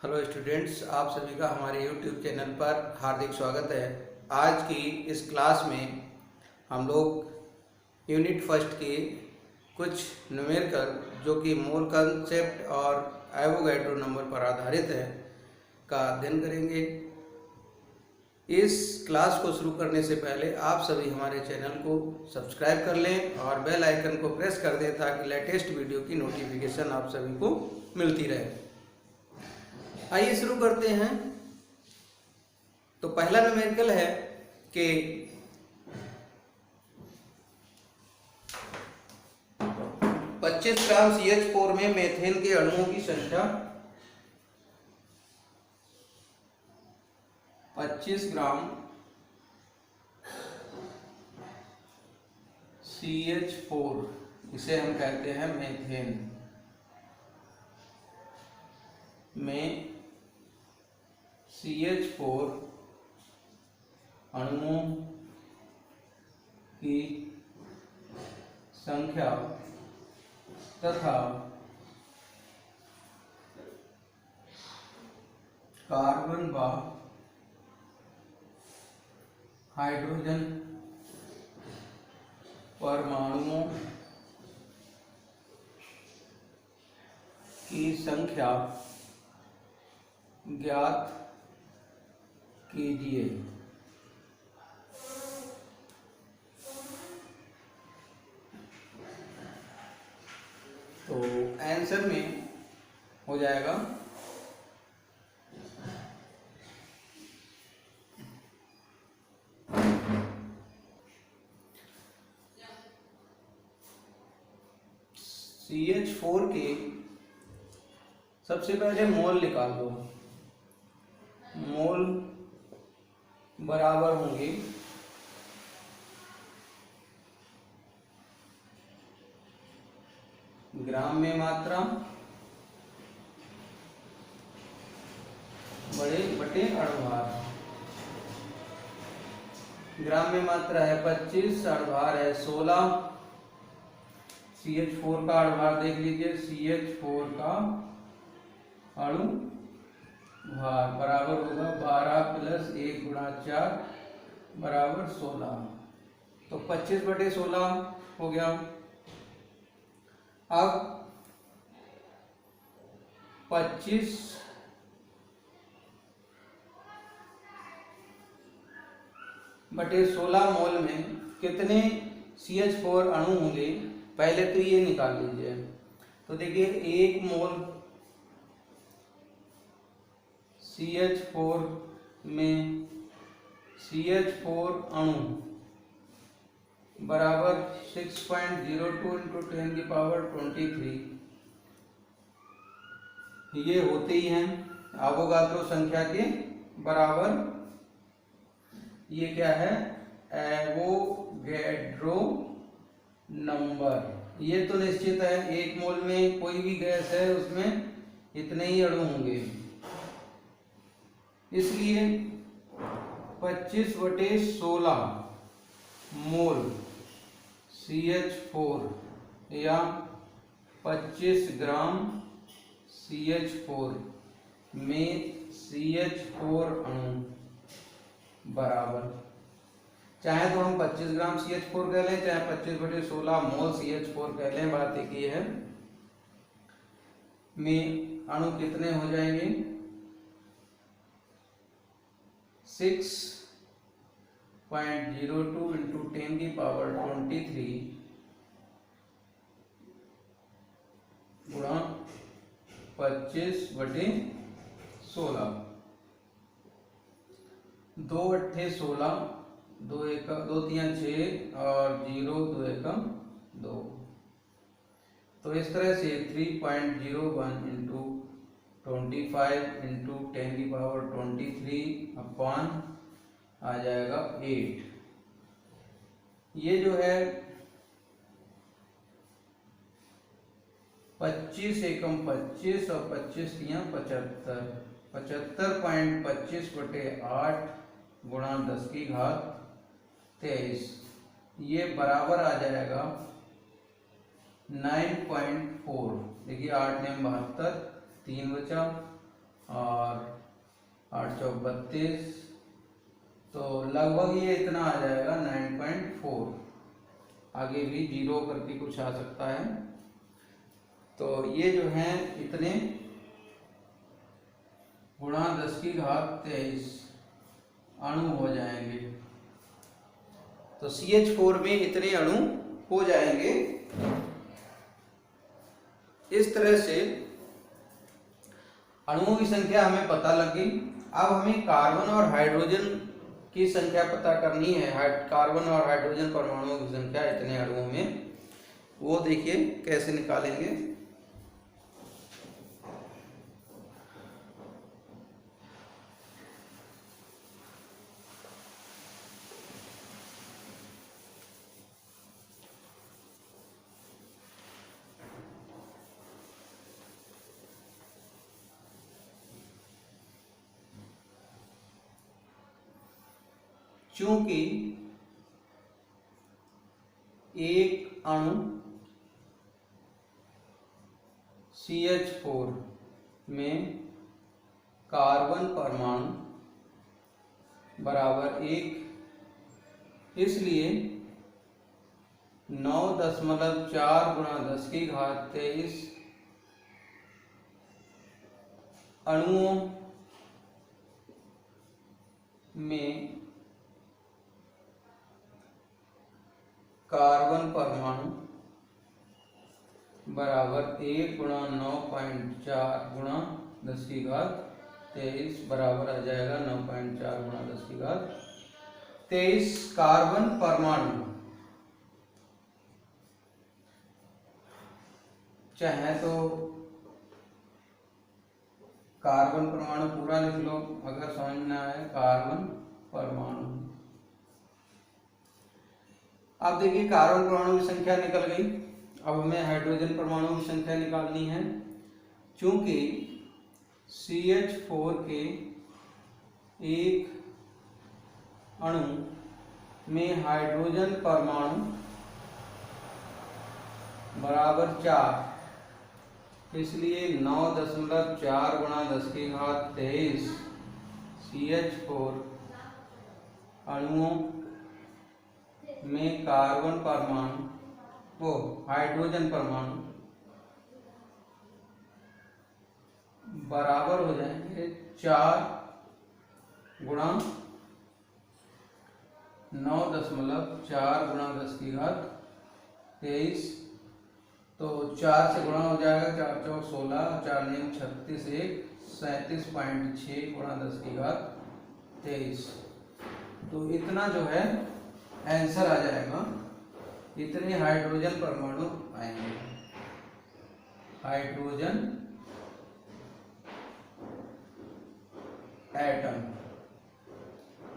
Hello students, आप सभी का हमारे YouTube चैनल पर हार्दिक स्वागत है। आज की इस क्लास में हम लोग यूनिट फर्स्ट की कुछ न्यूमेरिकल जो कि मोल कंसेप्ट और एवोगैड्रो नंबर पर आधारित है का अध्ययन करेंगे। इस क्लास को शुरू करने से पहले आप सभी हमारे चैनल को सब्सक्राइब कर लें और बेल आइकन को प्रेस कर दें ताकि लेटेस्ट वीडियो की नोटिफिकेशन आप सभी को मिलती रहे। आइए शुरू करते हैं। तो पहला न्यूमेरिकल है कि 25 ग्राम CH4 में मेथेन के अणुओं की संख्या 25 ग्राम CH4 इसे हम कहते हैं मेथेन में CH4 अणुओं की संख्या तथा कार्बन व हाइड्रोजन परमाणुओं की संख्या ज्ञात कीजिए। तो आंसर में हो जाएगा CH4 के सबसे पहले मोल निकाल दो। मोल बराबर होंगे ग्राम में मात्रा बटे अणुभार। ग्राम में मात्रा है 25, अणुभार है 16। CH4 का अणुभार देख लीजिए। CH4 का अणु भार बराबर होगा 12 + 1 × 4 बराबर 16। तो 25/16 हो गया। अब 25/16 मोल में कितने CH4 अणु होंगे, पहले तो ये निकाल लीजिए। तो देखिए 1 मोल CH4 में CH4 अणु बराबर 6.02 × 10⁻23 ये होते ही हैं एवोगाद्रो संख्या के बराबर। ये क्या है? Avogadro number. ये तो निश्चित है, 1 मोल में कोई भी गैस है उसमें इतने ही अणु होंगे, इसलिए 25/16 मोल CH4 या 25 ग्राम CH4 में CH4 अणु बराबर, चाहे तो हम 25 ग्राम CH4 कह लें, चाहे 25/16 मोल CH4 कह लें, बात एक ही है। में अणु कितने हो जाएंगे? 6.02 × 10⁻23 गुणा 25/16। 2 × 8 = 16, 2 3 6 और 0 2 1 2। तो इस तरह से 3.01 × 25 × 10⁻23 अपॉन आ जाएगा 8। ये जो है 25 एकम 25 और 25 × 75, 75.25/8 गुणा 10⁻23 ये बराबर आ जाएगा 9.4। देखिए 8 ने 72, 3 बचा और 8 चौक 32, तो लगभग ये इतना आ जाएगा 9.4। आगे भी 0 करके कुछ आ सकता है। तो ये जो है इतने गुणा 10 की घात 23 अणु हो जाएंगे। तो CH4 में इतने अणु हो जाएंगे। इस तरह से अणुओं की संख्या हमें पता लग गई। अब हमें कार्बन और हाइड्रोजन की संख्या पता करनी है। कार्बन और हाइड्रोजन परमाणुओं की संख्या इतने अणुओं में, वो देखिए कैसे निकालेंगे। चूंकि एक अणु CH4 में कार्बन परमाणु बराबर 1, इसलिए 9.4 गुणा 10 की घात 23 अणुओं में कार्बन परमाणु बराबर 1 गुणा 9.4 गुणा 10 की घात 23 बराबर आ जाएगा 9.4 गुणा 10 की घात 23 कार्बन परमाणु। चाहे तो कार्बन परमाणु पूरा लिख लो, अगर समझ में आए कार्बन परमाणु। अब देखिए कार्बन परमाणु की संख्या निकल गई। अब हमें हाइड्रोजन परमाणु की संख्या निकालनी है। चूंकि CH4 के एक अणु में हाइड्रोजन परमाणु बराबर 4, इसलिए 9.4 गुणा 10 की घात 23 CH4 अणुओं में कार्बन परमाणु वो हाइड्रोजन परमाणु बराबर हो जाएंगे 4 गुणा 9.4 गुणा 10 की घात 23। तो 4 से गुणा हो जाएगा, 4 चौक 16, 4 9 36, 1 37.6 गुणा 10 की घात 23। तो इतना जो है आंसर आ जाएगा। इतने हाइड्रोजन परमाणु आएंगे। हाइड्रोजन एटम,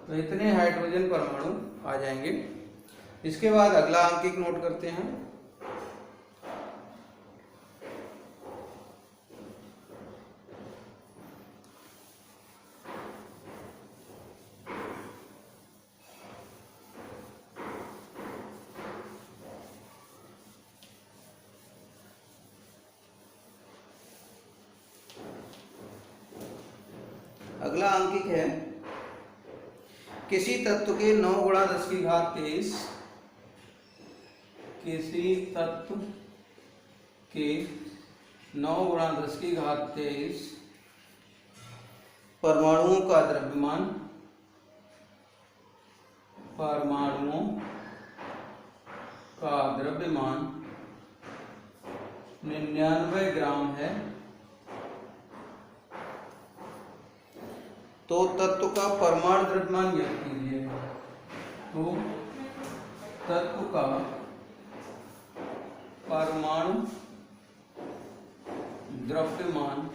तो इतने हाइड्रोजन परमाणु आ जाएंगे। इसके बाद अगला अंक एक नोट करते हैं। अगला अंकित है किसी तत्व के 9 गुणा 10 की घात 23, किसी तत्व के 9 गुणा 10 की घात 23 परमाणुओं का द्रव्यमान, परमाणुओं का द्रव्यमान 99 ग्राम है। तो तत्व का परमाणु द्रव्यमान ज्ञात कीजिए। तो तत्व का परमाणु द्रव्यमान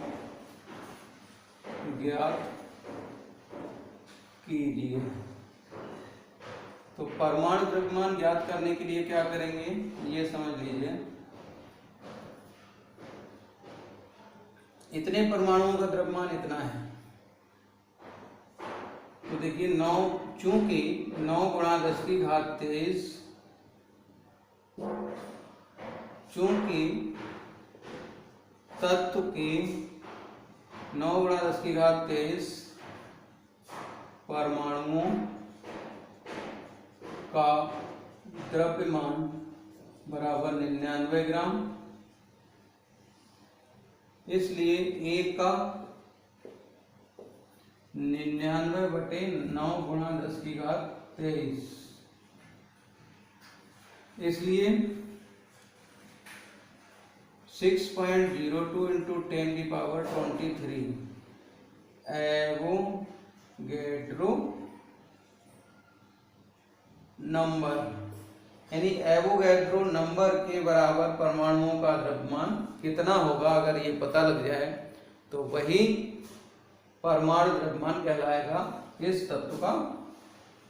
ज्ञात कीजिए। तो परमाणु द्रव्यमान ज्ञात करने के लिए क्या करेंगे, ये समझ लीजिए। इतने परमाणुओं का द्रव्यमान इतना है। तो देखिए 9, चूंकि 9 गुणा 10 की घात 23, चूंकि तत्व के 9 गुणा 10 की घात 23 परमाणुओं का द्रव्यमान बराबर 99 ग्राम। इसलिए 1 का 99/9 गुणा 10 की घात 23, इसलिए 6.02 इंटू 10 की पावर 23 एवोगैड्रो नंबर, यानी एवोगैड्रो नंबर के बराबर परमाणुओं का द्रव्यमान कितना होगा, अगर ये पता लग जाए तो वही परमाणु द्रव्यमान कहलाएगा इस तत्व का।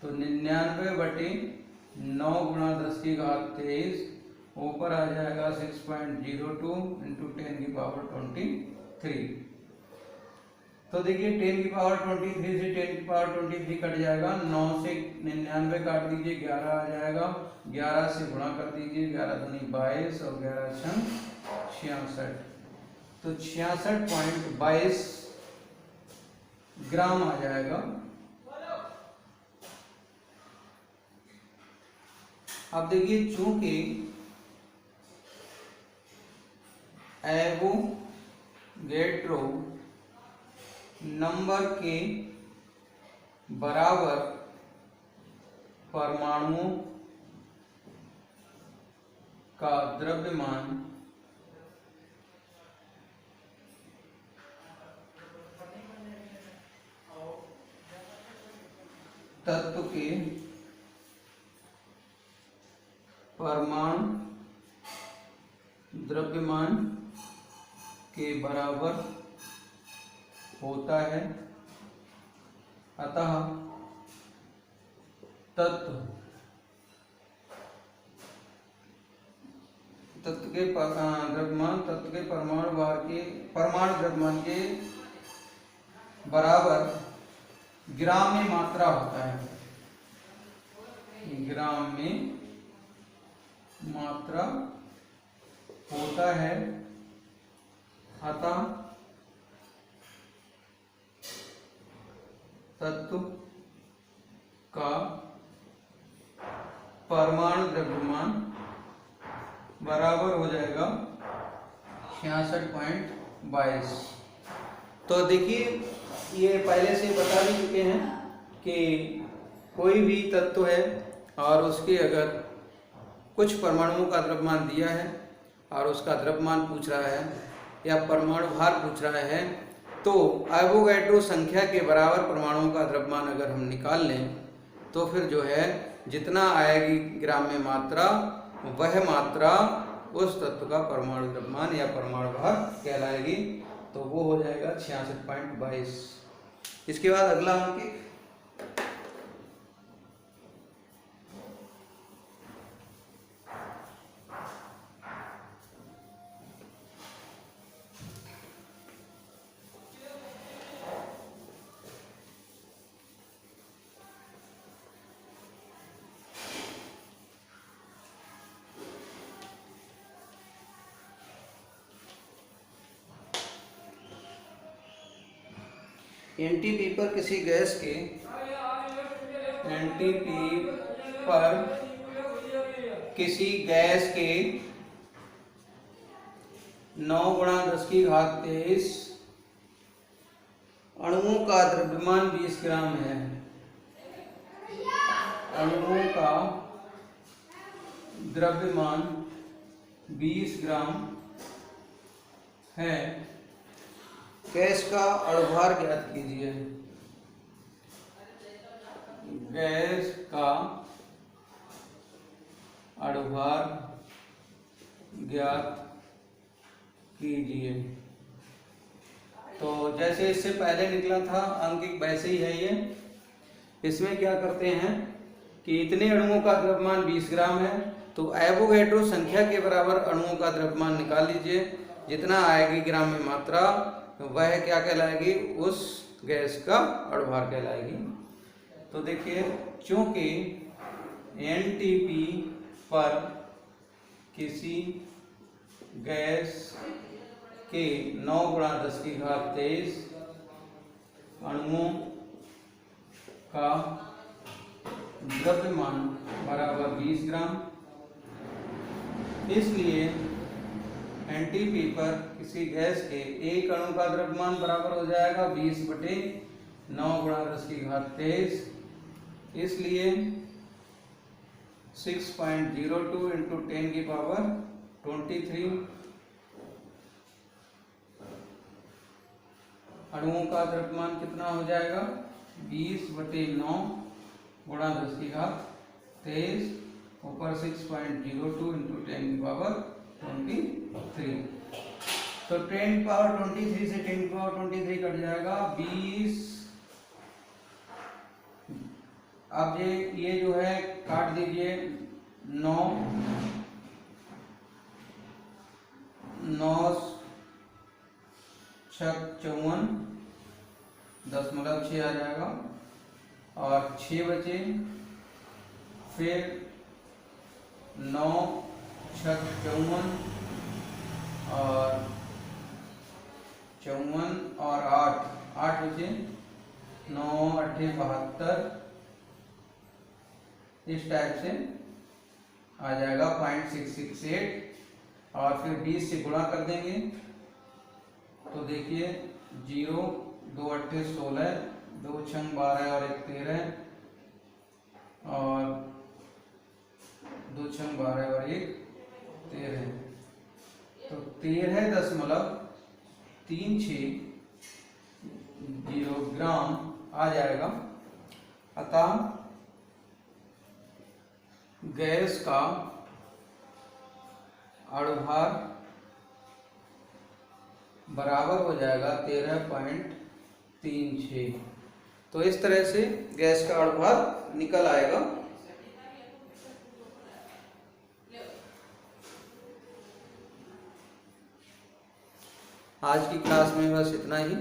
तो 99/9 गुणा 10 की घात 23 ऊपर आ जाएगा 6.02 इंटू 10 की पावर 23। तो देखिए 10 की पावर 23 से 10 की पावर 23 कट जाएगा, 9 से 99 काट दीजिए 11 आ जाएगा, 11 से गुणा कर दीजिए, 11 दूनी 22 और 11 छंग 66, तो 66.22 ग्राम आ जाएगा। अब देखिए चूंकि एवोगैड्रो नंबर के बराबर परमाणुओं का द्रव्यमान तत्व के परमाणु द्रव्यमान के बराबर होता है, अतः तत्व के द्रव्यमान तत्व के परमाणु द्रव्यमान के बराबर ग्राम में मात्रा होता है, ग्राम में मात्रा होता है, अतः तत्व का परमाणु द्रव्यमान बराबर हो जाएगा 66.22। तो देखिए ये पहले से बता भी चुके हैं कि कोई भी तत्व है और उसके अगर कुछ परमाणुओं का द्रव्यमान दिया है और उसका द्रव्यमान पूछ रहा है या परमाणु भार पूछ रहा है, तो एवोगैड्रो संख्या के बराबर परमाणुओं का द्रव्यमान अगर हम निकाल लें तो फिर जो है जितना आएगी ग्राम में मात्रा, वह मात्रा उस तत्व का परमाणु द्रव्यमान या परमाणु भार कहलाएगी। तो वो हो जाएगा 66.22। इसके बाद अगला अंक एनटीपी पर किसी गैस के एनटीपी पर किसी गैस के 9 गुणा 10 की घात 23 अणुओं का द्रव्यमान 20 ग्राम है। अणुओं का द्रव्यमान 20 ग्राम है। गैस का अणुभार ज्ञात कीजिए। गैस का अणुभार ज्ञात कीजिए। तो जैसे इससे पहले निकला था अंक वैसे ही है ये। इसमें क्या करते हैं कि इतने अणुओं का द्रव्यमान 20 ग्राम है, तो एवोगैड्रो संख्या के बराबर अणुओं का द्रव्यमान निकाल लीजिए। जितना आएगी ग्राम में मात्रा, वह क्या कहलाएगी, उस गैस का अणुभार कहलाएगी। तो देखिए चूंकि एनटीपी पर किसी गैस के 9 गुणा 10 की घात 23 अणुओं का द्रव्यमान बराबर 20 ग्राम। इसलिए एनटीपी पर किसी गैस के एक अणु का द्रव्यमान बराबर हो जाएगा 20/9 गुणा 10 की घात 23। इसलिए 6.02 इंटू 10 की पावर 23 अणुओं का द्रव्यमान कितना हो जाएगा 20/9 गुणा 10 की घात 23 ऊपर 6.02 इंटू 10 की पावर 23। तो 10 की पावर 23 से 10 की पावर 23 कट जाएगा 20। अब ये जो है काट दीजिए 9 छक 54 दशमलव 6 आ जाएगा और 6 बचे, फिर 9 छक 54 और 54 और 8 बचे, 9 8 72। इस टाइप से आ जाएगा 0.668 और फिर 20 से गुणा कर देंगे तो देखिए 0 2 8 16 2 6 12 और 1 13 और 2 6 12 और 1 13 तो 13.36 ग्राम आ जाएगा। अतः गैस का अणुभार बराबर हो जाएगा 13.36। तो इस तरह से गैस का अणुभार निकल आएगा। आज की क्लास में बस इतना ही।